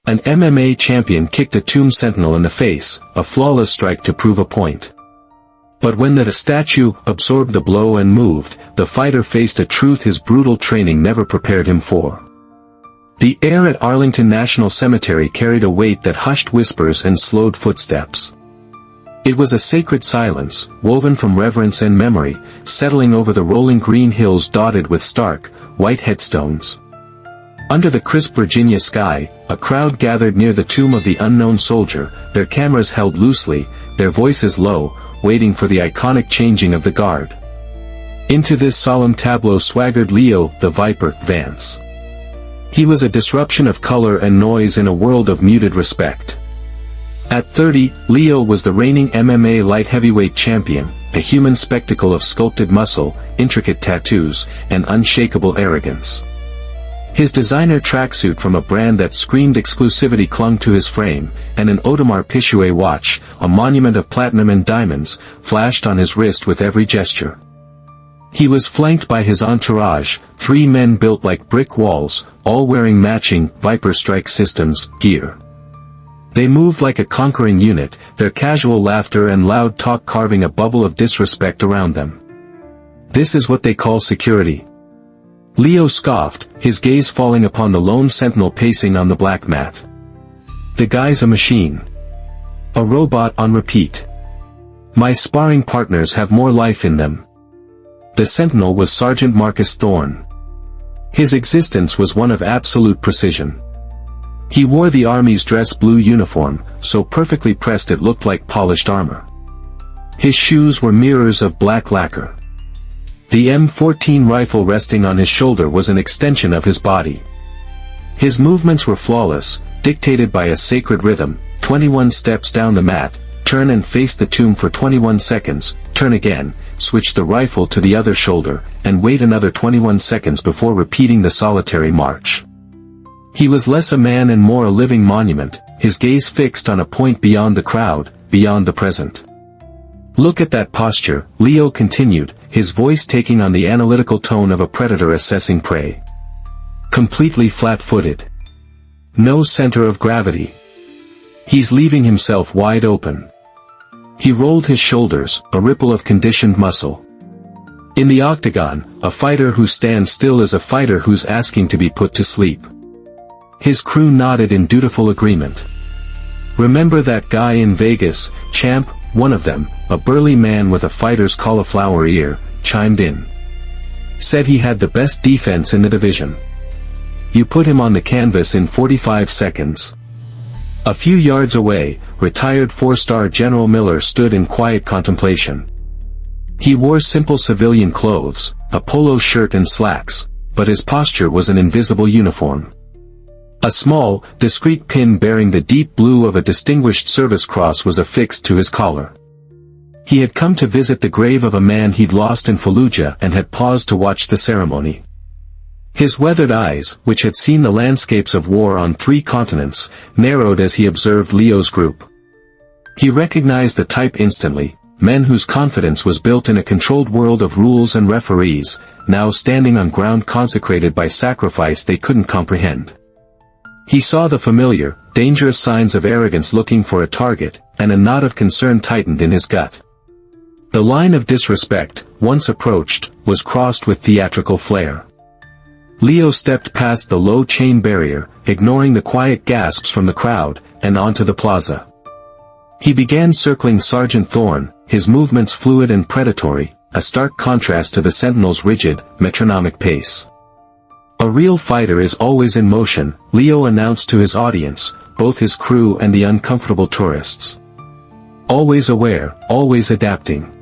An MMA champion kicked a tomb sentinel in the face, a flawless strike to prove a point. But when the statue absorbed the blow and moved, the fighter faced a truth his brutal training never prepared him for. The air at Arlington National Cemetery carried a weight that hushed whispers and slowed footsteps. It was a sacred silence, woven from reverence and memory, settling over the rolling green hills dotted with stark, white headstones. Under the crisp Virginia sky, a crowd gathered near the tomb of the unknown soldier, their cameras held loosely, their voices low, waiting for the iconic changing of the guard. Into this solemn tableau swaggered Leo The Viper Vance. He was a disruption of color and noise in a world of muted respect. At 30, Leo was the reigning MMA light heavyweight champion, a human spectacle of sculpted muscle, intricate tattoos, and unshakable arrogance. His designer tracksuit from a brand that screamed exclusivity clung to his frame, and an Audemars Piguet watch, a monument of platinum and diamonds, flashed on his wrist with every gesture. He was flanked by his entourage, 3 men built like brick walls, all wearing matching Viper Strike Systems gear. They moved like a conquering unit, their casual laughter and loud talk carving a bubble of disrespect around them. This is what they call security. Leo scoffed, his gaze falling upon the lone sentinel pacing on the black mat. The guy's a machine. A robot on repeat. My sparring partners have more life in them. The sentinel was Sergeant Marcus Thorne. His existence was one of absolute precision. He wore the Army's dress blue uniform, so perfectly pressed it looked like polished armor. His shoes were mirrors of black lacquer. The M14 rifle resting on his shoulder was an extension of his body. His movements were flawless, dictated by a sacred rhythm: 21 steps down the mat, turn and face the tomb for 21 seconds, turn again, switch the rifle to the other shoulder, and wait another 21 seconds before repeating the solitary march. He was less a man and more a living monument, his gaze fixed on a point beyond the crowd, beyond the present. Look at that posture, Leo continued, his voice taking on the analytical tone of a predator assessing prey. Completely flat-footed. No center of gravity. He's leaving himself wide open. He rolled his shoulders, a ripple of conditioned muscle. In the octagon, a fighter who stands still is a fighter who's asking to be put to sleep. His crew nodded in dutiful agreement. Remember that guy in Vegas, champ? One of them, a burly man with a fighter's cauliflower ear, chimed in. Said he had the best defense in the division. You put him on the canvas in 45 seconds. A few yards away, retired 4-star General Miller stood in quiet contemplation. He wore simple civilian clothes, a polo shirt and slacks, but his posture was an invisible uniform. A small, discreet pin bearing the deep blue of a Distinguished Service Cross was affixed to his collar. He had come to visit the grave of a man he'd lost in Fallujah and had paused to watch the ceremony. His weathered eyes, which had seen the landscapes of war on 3 continents, narrowed as he observed Leo's group. He recognized the type instantly, men whose confidence was built in a controlled world of rules and referees, now standing on ground consecrated by sacrifice they couldn't comprehend. He saw the familiar, dangerous signs of arrogance looking for a target, and a knot of concern tightened in his gut. The line of disrespect, once approached, was crossed with theatrical flair. Leo stepped past the low chain barrier, ignoring the quiet gasps from the crowd, and onto the plaza. He began circling Sergeant Thorne, his movements fluid and predatory, a stark contrast to the Sentinel's rigid, metronomic pace. A real fighter is always in motion, Leo announced to his audience, both his crew and the uncomfortable tourists. Always aware, always adapting.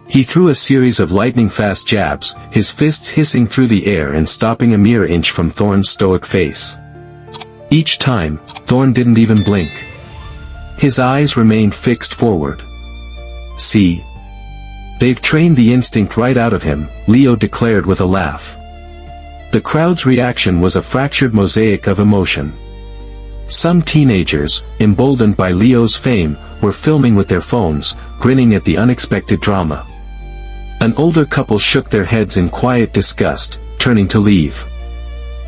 He threw a series of lightning-fast jabs, his fists hissing through the air and stopping a mere inch from Thorne's stoic face. Each time, Thorne didn't even blink. His eyes remained fixed forward. See? They've trained the instinct right out of him, Leo declared with a laugh. The crowd's reaction was a fractured mosaic of emotion. Some teenagers, emboldened by Leo's fame, were filming with their phones, grinning at the unexpected drama. An older couple shook their heads in quiet disgust, turning to leave.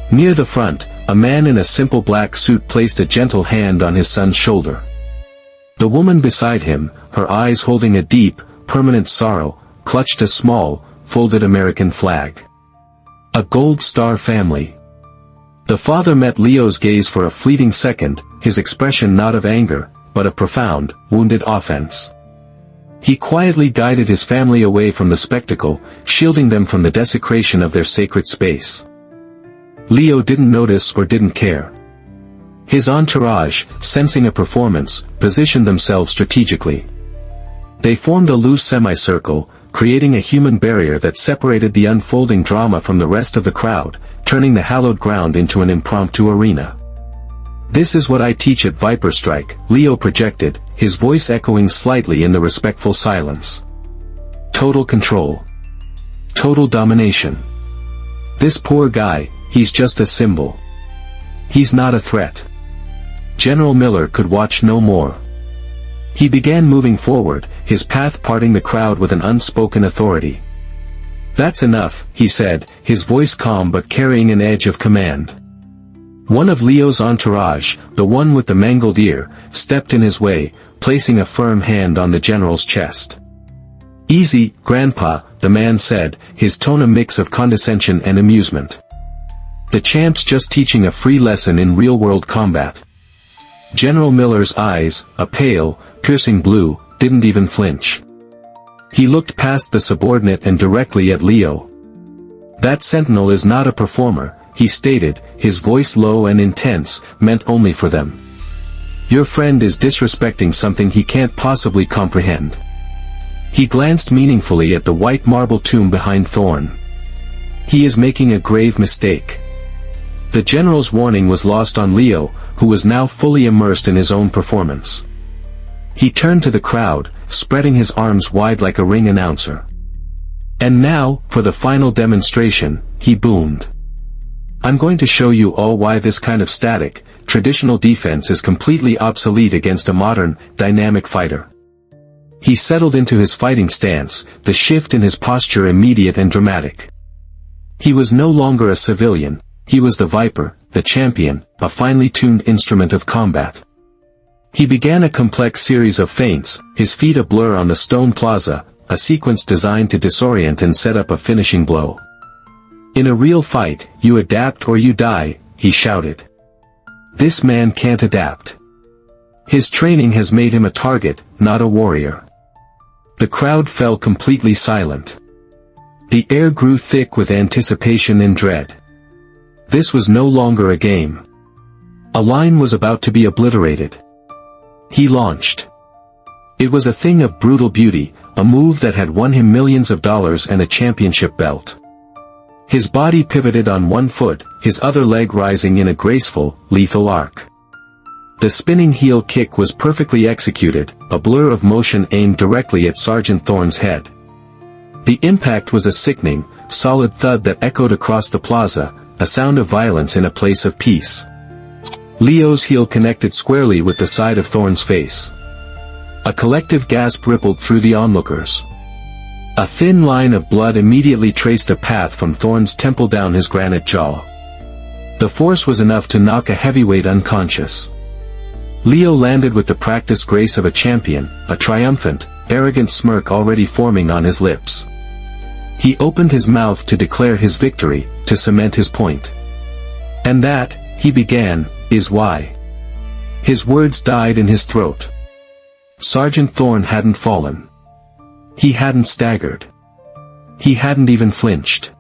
Near the front, a man in a simple black suit placed a gentle hand on his son's shoulder. The woman beside him, her eyes holding a deep, permanent sorrow, clutched a small, folded American flag. A Gold Star family. The father met Leo's gaze for a fleeting second, his expression not of anger, but of profound, wounded offense. He quietly guided his family away from the spectacle, shielding them from the desecration of their sacred space. Leo didn't notice or didn't care. His entourage, sensing a performance, positioned themselves strategically. They formed a loose semicircle, creating a human barrier that separated the unfolding drama from the rest of the crowd, turning the hallowed ground into an impromptu arena. "This is what I teach at Viper Strike," Leo projected, his voice echoing slightly in the respectful silence. "Total control. Total domination. This poor guy, he's just a symbol. He's not a threat." General Miller could watch no more. He began moving forward, his path parting the crowd with an unspoken authority. "That's enough," he said, his voice calm but carrying an edge of command. One of Leo's entourage, the one with the mangled ear, stepped in his way, placing a firm hand on the general's chest. "Easy, Grandpa," the man said, his tone a mix of condescension and amusement. "The champ's just teaching a free lesson in real-world combat." General Miller's eyes, a pale, piercing blue, didn't even flinch. He looked past the subordinate and directly at Leo. "That Sentinel is not a performer," he stated, his voice low and intense, meant only for them. "Your friend is disrespecting something he can't possibly comprehend." He glanced meaningfully at the white marble tomb behind Thorne. "He is making a grave mistake." The general's warning was lost on Leo, who was now fully immersed in his own performance. He turned to the crowd, spreading his arms wide like a ring announcer. "And now, for the final demonstration," he boomed. "I'm going to show you all why this kind of static, traditional defense is completely obsolete against a modern, dynamic fighter." He settled into his fighting stance, the shift in his posture immediate and dramatic. He was no longer a civilian, he was the Viper, the champion, a finely tuned instrument of combat. He began a complex series of feints, his feet a blur on the stone plaza, a sequence designed to disorient and set up a finishing blow. "In a real fight, you adapt or you die," he shouted. "This man can't adapt. His training has made him a target, not a warrior." The crowd fell completely silent. The air grew thick with anticipation and dread. This was no longer a game. A line was about to be obliterated. He launched. It was a thing of brutal beauty, a move that had won him millions of dollars and a championship belt. His body pivoted on one foot, his other leg rising in a graceful, lethal arc. The spinning heel kick was perfectly executed, a blur of motion aimed directly at Sergeant Thorne's head. The impact was a sickening, solid thud that echoed across the plaza, a sound of violence in a place of peace. Leo's heel connected squarely with the side of Thorne's face. A collective gasp rippled through the onlookers. A thin line of blood immediately traced a path from Thorne's temple down his granite jaw. The force was enough to knock a heavyweight unconscious. Leo landed with the practiced grace of a champion, a triumphant, arrogant smirk already forming on his lips. He opened his mouth to declare his victory, to cement his point. "And that," he began, "is why." His words died in his throat. Sergeant Thorne hadn't fallen. He hadn't staggered. He hadn't even flinched.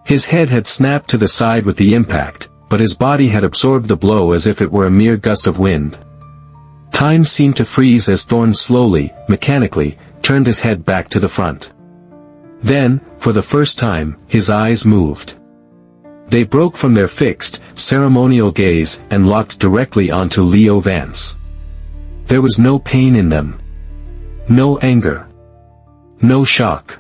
His head had snapped to the side with the impact, but his body had absorbed the blow as if it were a mere gust of wind. Time seemed to freeze as Thorne slowly, mechanically, turned his head back to the front. Then, for the first time, his eyes moved. They broke from their fixed, ceremonial gaze and locked directly onto Leo Vance. There was no pain in them. No anger. No shock.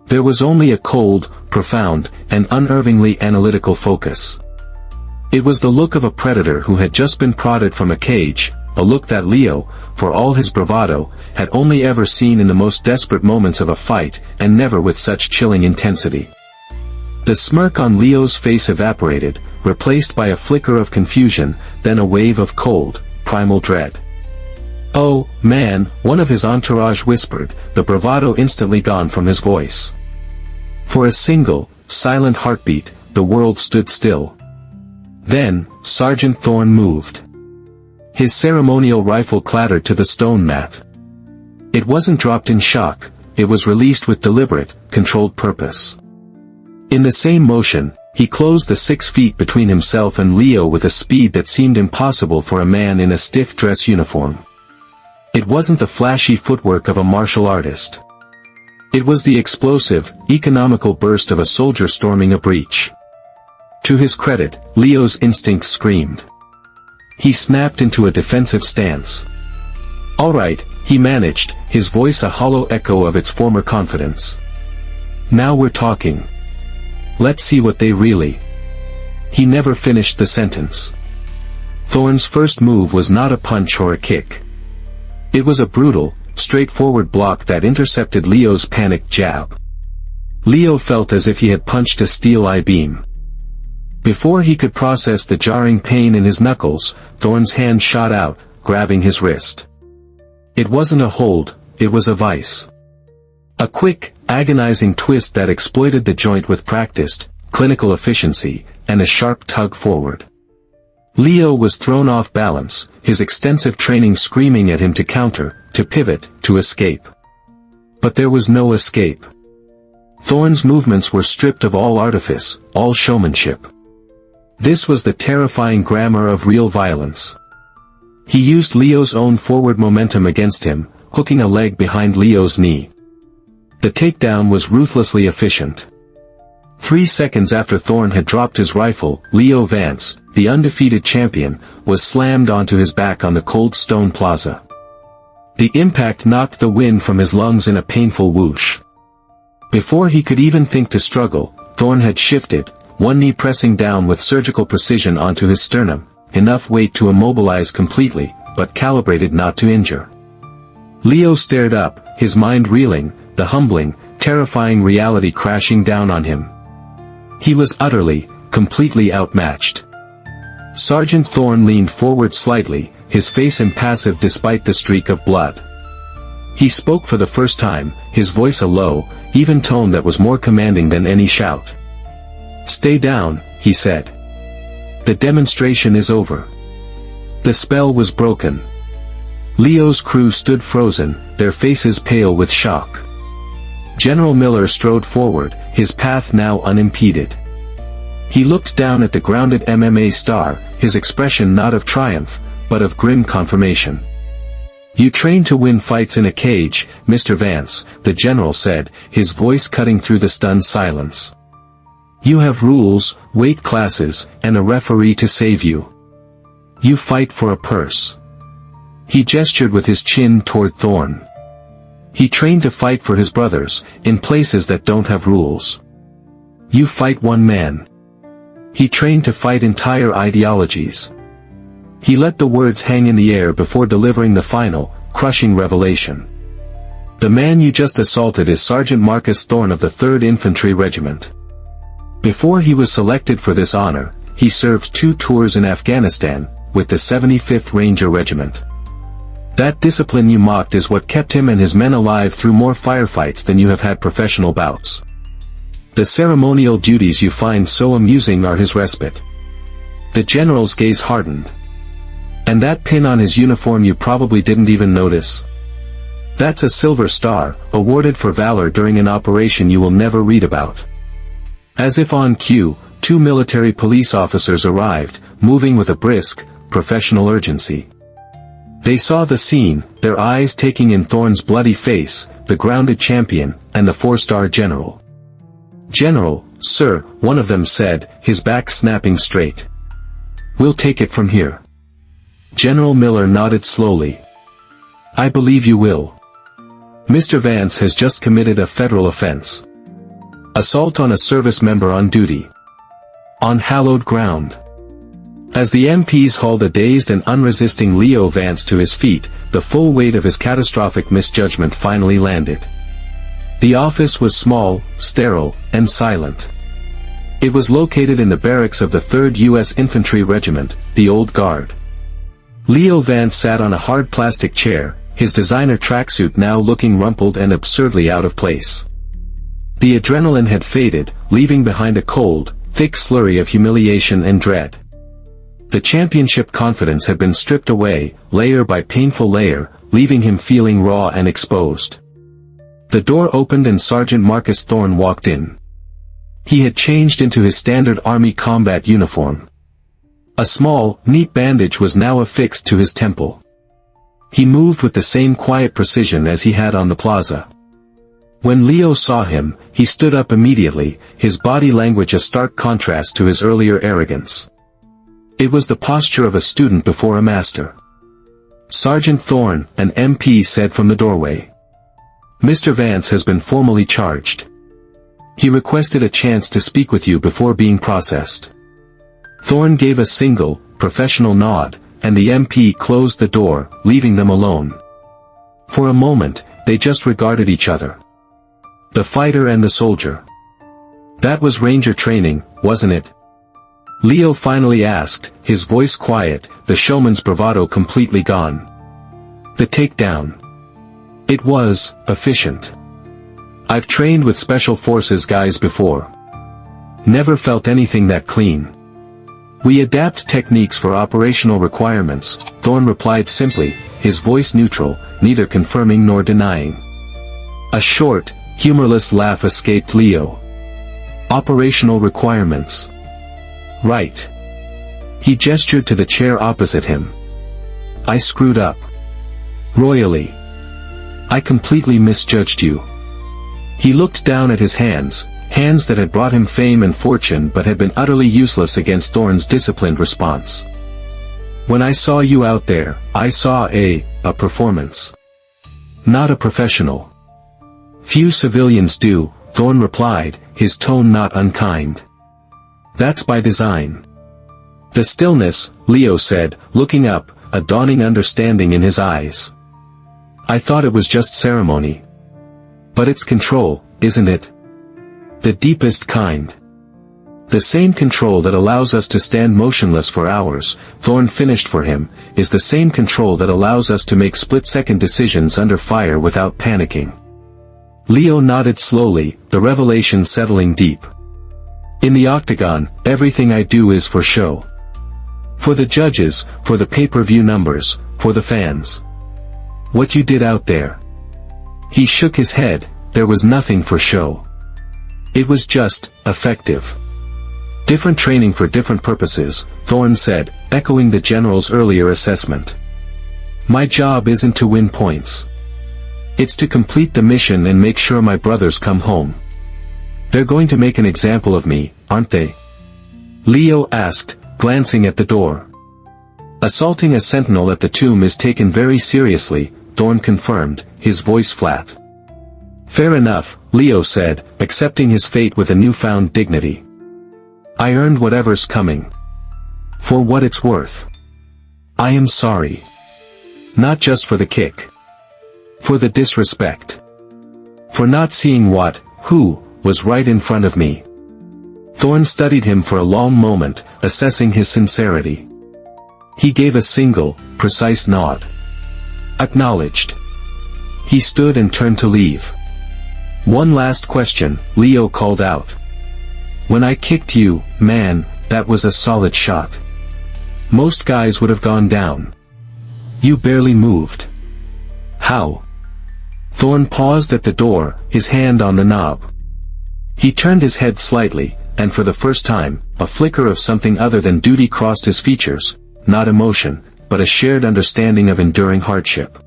There was only a cold, profound, and unervingly analytical focus. It was the look of a predator who had just been prodded from a cage, a look that Leo, for all his bravado, had only ever seen in the most desperate moments of a fight, and never with such chilling intensity. The smirk on Leo's face evaporated, replaced by a flicker of confusion, then a wave of cold, primal dread. "Oh, man," one of his entourage whispered, the bravado instantly gone from his voice. For a single, silent heartbeat, the world stood still. Then, Sergeant Thorne moved. His ceremonial rifle clattered to the stone mat. It wasn't dropped in shock, it was released with deliberate, controlled purpose. In the same motion, he closed the 6 feet between himself and Leo with a speed that seemed impossible for a man in a stiff dress uniform. It wasn't the flashy footwork of a martial artist. It was the explosive, economical burst of a soldier storming a breach. To his credit, Leo's instincts screamed. He snapped into a defensive stance. "All right," he managed, his voice a hollow echo of its former confidence. "Now we're talking. Let's see what they really—" He never finished the sentence. Thorne's first move was not a punch or a kick. It was a brutal, straightforward block that intercepted Leo's panicked jab. Leo felt as if he had punched a steel I-beam. Before he could process the jarring pain in his knuckles, Thorne's hand shot out, grabbing his wrist. It wasn't a hold, it was a vice. A quick, agonizing twist that exploited the joint with practiced, clinical efficiency, and a sharp tug forward. Leo was thrown off balance, his extensive training screaming at him to counter, to pivot, to escape. But there was no escape. Thorne's movements were stripped of all artifice, all showmanship. This was the terrifying grammar of real violence. He used Leo's own forward momentum against him, hooking a leg behind Leo's knee. The takedown was ruthlessly efficient. 3 seconds after Thorne had dropped his rifle, Leo Vance, the undefeated champion, was slammed onto his back on the cold stone plaza. The impact knocked the wind from his lungs in a painful whoosh. Before he could even think to struggle, Thorne had shifted, one knee pressing down with surgical precision onto his sternum, enough weight to immobilize completely, but calibrated not to injure. Leo stared up, his mind reeling, the humbling, terrifying reality crashing down on him. He was utterly, completely outmatched. Sergeant Thorne leaned forward slightly, his face impassive despite the streak of blood. He spoke for the first time, his voice a low, even tone that was more commanding than any shout. "Stay down," he said. "The demonstration is over." The spell was broken. Leo's crew stood frozen, their faces pale with shock. General Miller strode forward, his path now unimpeded. He looked down at the grounded MMA star, his expression not of triumph, but of grim confirmation. "You train to win fights in a cage, Mr. Vance," the general said, his voice cutting through the stunned silence. "You have rules, weight classes, and a referee to save you. You fight for a purse." He gestured with his chin toward Thorne. "He trained to fight for his brothers, in places that don't have rules. You fight one man. He trained to fight entire ideologies." He let the words hang in the air before delivering the final, crushing revelation. "The man you just assaulted is Sergeant Marcus Thorne of the 3rd Infantry Regiment. Before he was selected for this honor, he served 2 tours in Afghanistan, with the 75th Ranger Regiment. That discipline you mocked is what kept him and his men alive through more firefights than you have had professional bouts. The ceremonial duties you find so amusing are his respite." The general's gaze hardened. "And that pin on his uniform you probably didn't even notice? That's a silver star, awarded for valor during an operation you will never read about." As if on cue, 2 military police officers arrived, moving with a brisk, professional urgency. They saw the scene, their eyes taking in Thorne's bloody face, the grounded champion, and the 4-star general. "General, sir," one of them said, his back snapping straight. "We'll take it from here." General Miller nodded slowly. "I believe you will. Mr. Vance has just committed a federal offense. Assault on a service member on duty. On hallowed ground." As the MPs hauled a dazed and unresisting Leo Vance to his feet, the full weight of his catastrophic misjudgment finally landed. The office was small, sterile, and silent. It was located in the barracks of the 3rd U.S. Infantry Regiment, the Old Guard. Leo Vance sat on a hard plastic chair, his designer tracksuit now looking rumpled and absurdly out of place. The adrenaline had faded, leaving behind a cold, thick slurry of humiliation and dread. The championship confidence had been stripped away, layer by painful layer, leaving him feeling raw and exposed. The door opened and Sergeant Marcus Thorne walked in. He had changed into his standard Army combat uniform. A small, neat bandage was now affixed to his temple. He moved with the same quiet precision as he had on the plaza. When Leo saw him, he stood up immediately, his body language a stark contrast to his earlier arrogance. It was the posture of a student before a master. "Sergeant Thorne," an MP said from the doorway. "Mr. Vance has been formally charged. He requested a chance to speak with you before being processed." Thorne gave a single, professional nod, and the MP closed the door, leaving them alone. For a moment, they just regarded each other. The fighter and the soldier. "That was Ranger training, wasn't it?" Leo finally asked, his voice quiet, the showman's bravado completely gone. "The takedown. It was efficient. I've trained with special forces guys before. Never felt anything that clean. We adapt techniques for operational requirements," Thorne replied simply, his voice neutral, neither confirming nor denying. A short, humorless laugh escaped Leo. "Operational requirements. Right." He gestured to the chair opposite him. "I screwed up. Royally. I completely misjudged you." He looked down at his hands that had brought him fame and fortune but had been utterly useless against Thorne's disciplined response. "When I saw you out there, I saw a performance. Not a professional." "Few civilians do," Thorne replied, his tone not unkind. "That's by design." "The stillness," Leo said, looking up, a dawning understanding in his eyes. "I thought it was just ceremony. But it's control, isn't it? The deepest kind. The same control that allows us to stand motionless for hours," Thorne finished for him, "is the same control that allows us to make split-second decisions under fire without panicking." Leo nodded slowly, the revelation settling deep. "In the octagon, everything I do is for show. For the judges, for the pay-per-view numbers, for the fans. What you did out there." He shook his head, "There was nothing for show. It was just effective. Different training for different purposes," Thorne said, echoing the general's earlier assessment. "My job isn't to win points. It's to complete the mission and make sure my brothers come home." "They're going to make an example of me, aren't they?" Leo asked, glancing at the door. "Assaulting a sentinel at the tomb is taken very seriously," Thorne confirmed, his voice flat. "Fair enough," Leo said, accepting his fate with a newfound dignity. "I earned whatever's coming. For what it's worth. I am sorry. Not just for the kick. For the disrespect. For not seeing who was right in front of me." Thorne studied him for a long moment, assessing his sincerity. He gave a single, precise nod. "Acknowledged." He stood and turned to leave. "One last question," Leo called out. "When I kicked you, man, that was a solid shot. Most guys would have gone down. You barely moved. How?" Thorne paused at the door, his hand on the knob. He turned his head slightly, and for the first time, a flicker of something other than duty crossed his features, not emotion, but a shared understanding of enduring hardship.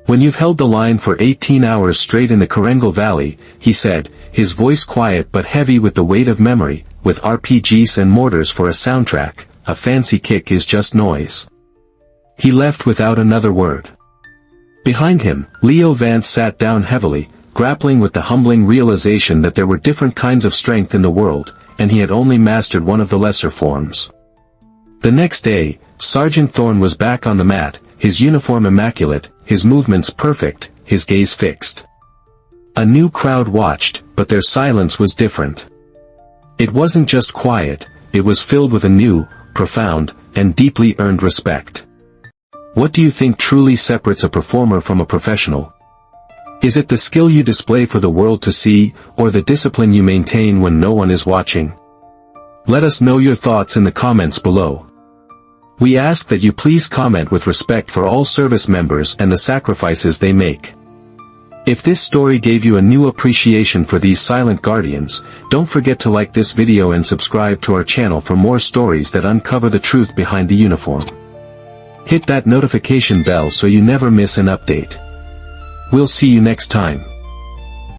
"When you've held the line for 18 hours straight in the Karengal Valley," he said, his voice quiet but heavy with the weight of memory, "with RPGs and mortars for a soundtrack, a fancy kick is just noise." He left without another word. Behind him, Leo Vance sat down heavily, grappling with the humbling realization that there were different kinds of strength in the world, and he had only mastered one of the lesser forms. The next day, Sergeant Thorne was back on the mat, his uniform immaculate, his movements perfect, his gaze fixed. A new crowd watched, but their silence was different. It wasn't just quiet, it was filled with a new, profound, and deeply earned respect. What do you think truly separates a performer from a professional? Is it the skill you display for the world to see, or the discipline you maintain when no one is watching? Let us know your thoughts in the comments below. We ask that you please comment with respect for all service members and the sacrifices they make. If this story gave you a new appreciation for these silent guardians, don't forget to like this video and subscribe to our channel for more stories that uncover the truth behind the uniform. Hit that notification bell so you never miss an update. We'll see you next time.